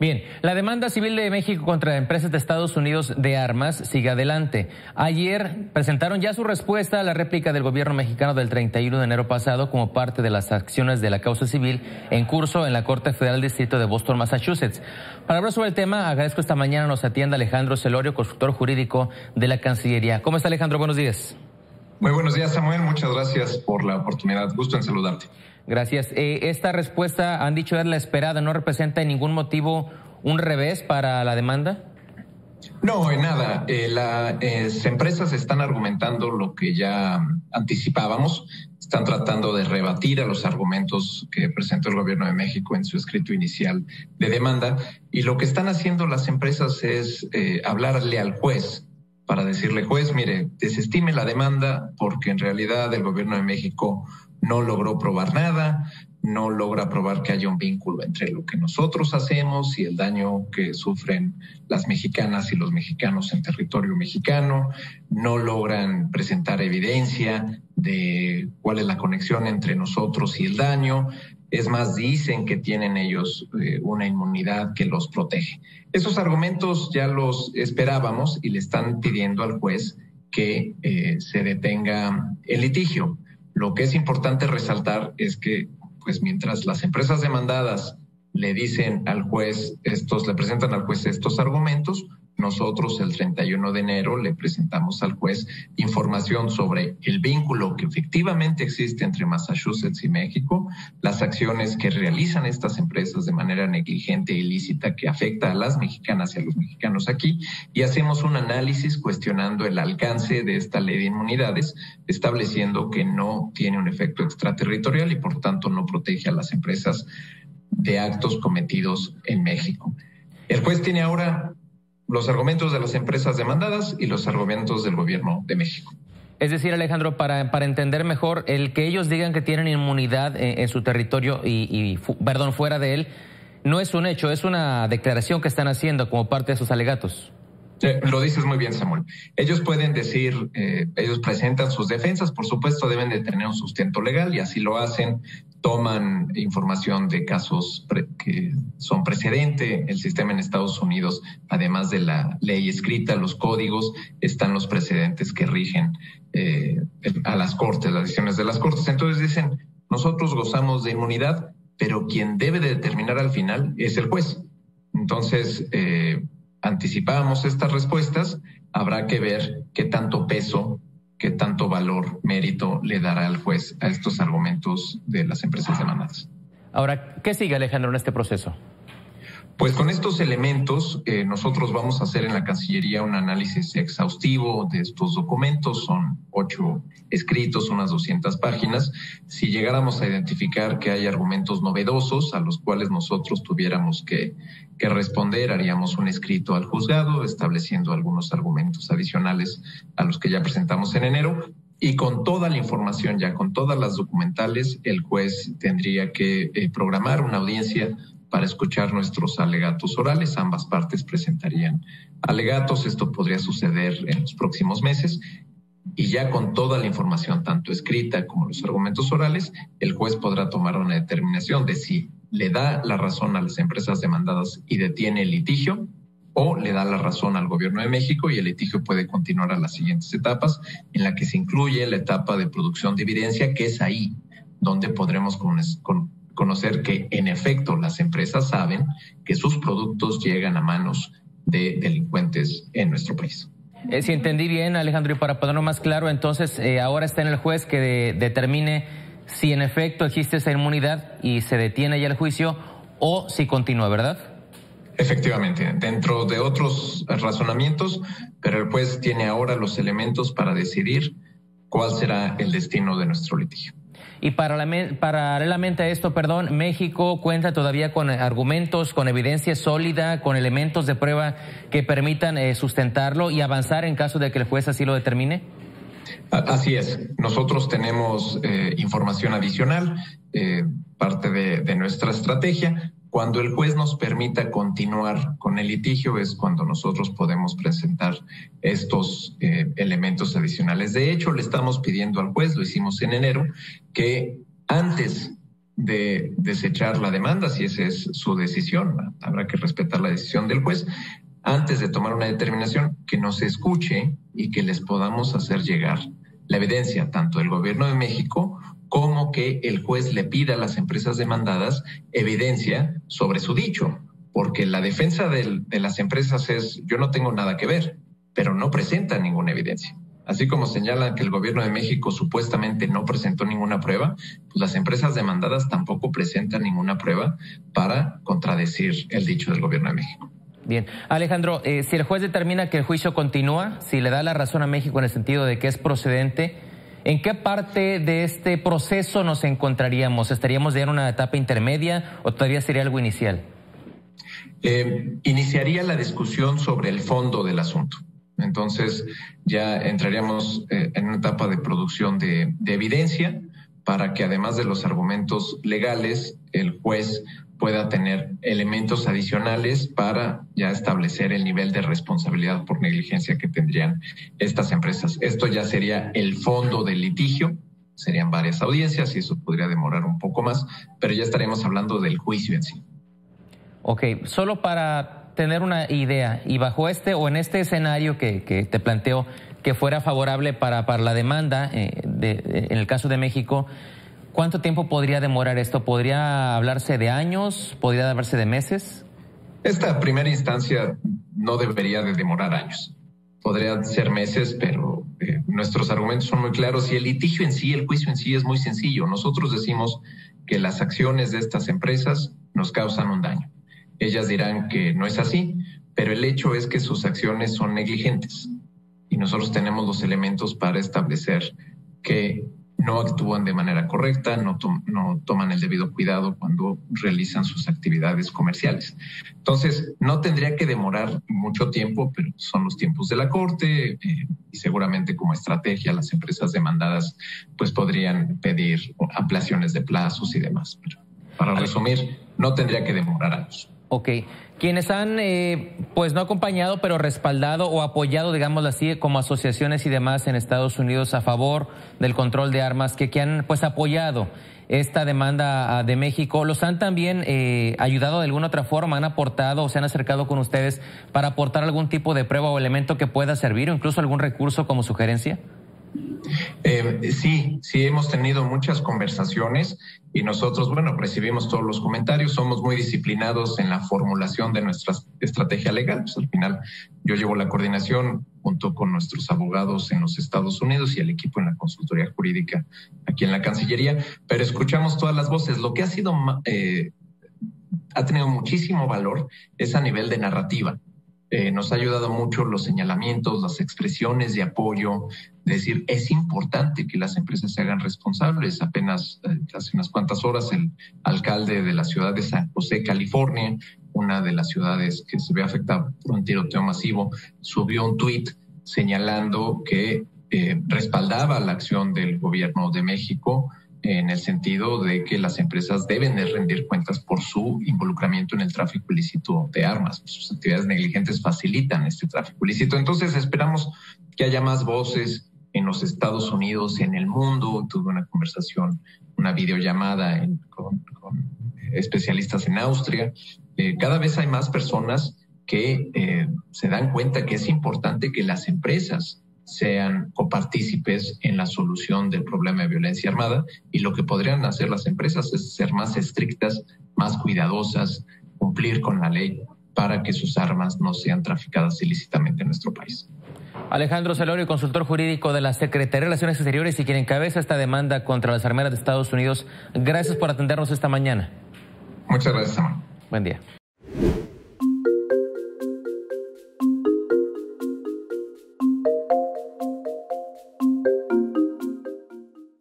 Bien, la demanda civil de México contra empresas de Estados Unidos de armas sigue adelante. Ayer presentaron ya su respuesta a la réplica del gobierno mexicano del 31 de enero pasado como parte de las acciones de la causa civil en curso en la Corte Federal Distrito de Boston, Massachusetts. Para hablar sobre el tema, agradezco esta mañana nos atienda Alejandro Celorio, consultor jurídico de la Cancillería. ¿Cómo está, Alejandro? Buenos días. Muy buenos días, Samuel. Muchas gracias por la oportunidad. Gusto en saludarte. Gracias. Esta respuesta, han dicho, es la esperada. ¿No representa en ningún motivo un revés para la demanda? No, en nada. Las empresas están argumentando lo que ya anticipábamos. Están tratando de rebatir a los argumentos que presentó el gobierno de México en su escrito inicial de demanda. Y lo que están haciendo las empresas es hablarle al juez para decirle, juez, mire, desestime la demanda porque en realidad el gobierno de México no logró probar nada, no logra probar que haya un vínculo entre lo que nosotros hacemos y el daño que sufren las mexicanas y los mexicanos en territorio mexicano, no logran presentar evidencia de cuál es la conexión entre nosotros y el daño. Es más, dicen que tienen ellos una inmunidad que los protege. Esos argumentos ya los esperábamos y le están pidiendo al juez que se detenga el litigio. Lo que es importante resaltar es que, pues, mientras las empresas demandadas le dicen al juez le presentan al juez estos argumentos, nosotros el 31 de enero le presentamos al juez información sobre el vínculo que efectivamente existe entre Massachusetts y México, las acciones que realizan estas empresas de manera negligente e ilícita que afecta a las mexicanas y a los mexicanos aquí, y hacemos un análisis cuestionando el alcance de esta ley de inmunidades, estableciendo que no tiene un efecto extraterritorial y por tanto no protege a las empresas de actos cometidos en México. El juez tiene ahora los argumentos de las empresas demandadas y los argumentos del gobierno de México. Es decir, Alejandro, para entender mejor, el que ellos digan que tienen inmunidad en su territorio fuera de él, no es un hecho, es una declaración que están haciendo como parte de sus alegatos. Lo dices muy bien, Samuel. Ellos pueden decir, ellos presentan sus defensas, por supuesto deben de tener un sustento legal y así lo hacen, toman información de casos que son precedente. El sistema en Estados Unidos, además de la ley escrita, los códigos, están los precedentes que rigen a las cortes, las decisiones de las cortes. Entonces dicen, nosotros gozamos de inmunidad, pero quien debe de determinar al final es el juez. Entonces, anticipábamos estas respuestas, habrá que ver qué tanto peso, qué tanto valor, mérito le dará el juez a estos argumentos de las empresas demandadas. Ahora, ¿qué sigue, Alejandro, en este proceso? Pues con estos elementos nosotros vamos a hacer en la Cancillería un análisis exhaustivo de estos documentos. Son 8 escritos, unas 200 páginas. Si llegáramos a identificar que hay argumentos novedosos a los cuales nosotros tuviéramos que responder, haríamos un escrito al juzgado estableciendo algunos argumentos adicionales a los que ya presentamos en enero. Y con toda la información, ya con todas las documentales, el juez tendría que programar una audiencia para escuchar nuestros alegatos orales. Ambas partes presentarían alegatos. Esto podría suceder en los próximos meses. Y ya con toda la información, tanto escrita como los argumentos orales, el juez podrá tomar una determinación de si le da la razón a las empresas demandadas y detiene el litigio, o le da la razón al gobierno de México y el litigio puede continuar a las siguientes etapas, en la que se incluye la etapa de producción de evidencia, que es ahí donde podremos conocer que en efecto las empresas saben que sus productos llegan a manos de delincuentes en nuestro país. Si entendí bien, Alejandro, y para ponerlo más claro, entonces ahora está en el juez que determine si en efecto existe esa inmunidad y se detiene ya el juicio o si continúa, ¿verdad? Efectivamente, dentro de otros razonamientos, pero el juez tiene ahora los elementos para decidir cuál será el destino de nuestro litigio. Y paralelamente a esto, México cuenta todavía con argumentos, con evidencia sólida, con elementos de prueba que permitan sustentarlo y avanzar en caso de que el juez así lo determine. Así es. Nosotros tenemos información adicional, parte de nuestra estrategia. Cuando el juez nos permita continuar con el litigio es cuando nosotros podemos presentar estos elementos adicionales. De hecho, le estamos pidiendo al juez, lo hicimos en enero, que antes de desechar la demanda, si esa es su decisión. Habrá que respetar la decisión del juez. Antes de tomar una determinación, que nos escuche y que les podamos hacer llegar la evidencia, tanto del Gobierno de México como que el juez le pida a las empresas demandadas evidencia sobre su dicho, porque la defensa de las empresas es: yo no tengo nada que ver, pero no presentan ninguna evidencia. Así como señalan que el Gobierno de México supuestamente no presentó ninguna prueba, pues las empresas demandadas tampoco presentan ninguna prueba para contradecir el dicho del Gobierno de México. Bien. Alejandro, si el juez determina que el juicio continúa, si le da la razón a México en el sentido de que es procedente, ¿en qué parte de este proceso nos encontraríamos? ¿Estaríamos ya en una etapa intermedia o todavía sería algo inicial? Iniciaría la discusión sobre el fondo del asunto. Entonces ya entraríamos en una etapa de producción de evidencia para que, además de los argumentos legales, el juez pueda tener elementos adicionales para ya establecer el nivel de responsabilidad por negligencia que tendrían estas empresas. Esto ya sería el fondo del litigio, serían varias audiencias y eso podría demorar un poco más, pero ya estaríamos hablando del juicio en sí. Ok, solo para tener una idea, y bajo este o en este escenario que te planteo que fuera favorable para la demanda en el caso de México, ¿cuánto tiempo podría demorar esto? ¿Podría hablarse de años? ¿Podría hablarse de meses? Esta primera instancia no debería de demorar años. Podría ser meses, pero nuestros argumentos son muy claros y el litigio en sí, el juicio en sí es muy sencillo. Nosotros decimos que las acciones de estas empresas nos causan un daño. Ellas dirán que no es así, pero el hecho es que sus acciones son negligentes y nosotros tenemos los elementos para establecer que no actúan de manera correcta, no toman el debido cuidado cuando realizan sus actividades comerciales. Entonces, no tendría que demorar mucho tiempo, pero son los tiempos de la Corte y seguramente como estrategia las empresas demandadas pues podrían pedir ampliaciones de plazos y demás. Pero para resumir, no tendría que demorar años. Ok. Quienes han, pues no acompañado, pero respaldado o apoyado, digámoslo así, como asociaciones y demás en Estados Unidos a favor del control de armas, que han pues apoyado esta demanda de México, ¿los han también ayudado de alguna otra forma? ¿Han aportado o se han acercado con ustedes para aportar algún tipo de prueba o elemento que pueda servir o incluso algún recurso como sugerencia? Sí, hemos tenido muchas conversaciones y nosotros, recibimos todos los comentarios, somos muy disciplinados en la formulación de nuestra estrategia legal. Pues al final yo llevo la coordinación junto con nuestros abogados en los Estados Unidos y el equipo en la consultoría jurídica aquí en la Cancillería, pero escuchamos todas las voces. Lo que ha tenido muchísimo valor es a nivel de narrativa. Nos ha ayudado mucho los señalamientos, las expresiones de apoyo, es decir, es importante que las empresas se hagan responsables. Apenas hace unas cuantas horas el alcalde de la ciudad de San José, California, una de las ciudades que se ve afectada por un tiroteo masivo, subió un tuit señalando que respaldaba la acción del gobierno de México en el sentido de que las empresas deben de rendir cuentas por su involucramiento en el tráfico ilícito de armas. Sus actividades negligentes facilitan este tráfico ilícito. Entonces esperamos que haya más voces en los Estados Unidos, en el mundo. Tuve una conversación, una videollamada con especialistas en Austria. Cada vez hay más personas que se dan cuenta que es importante que las empresas sean copartícipes en la solución del problema de violencia armada, y lo que podrían hacer las empresas es ser más estrictas, más cuidadosas, cumplir con la ley para que sus armas no sean traficadas ilícitamente en nuestro país. Alejandro Celorio, consultor jurídico de la Secretaría de Relaciones Exteriores y quien encabeza esta demanda contra las armeras de Estados Unidos. Gracias por atendernos esta mañana. Muchas gracias, Samuel. Buen día.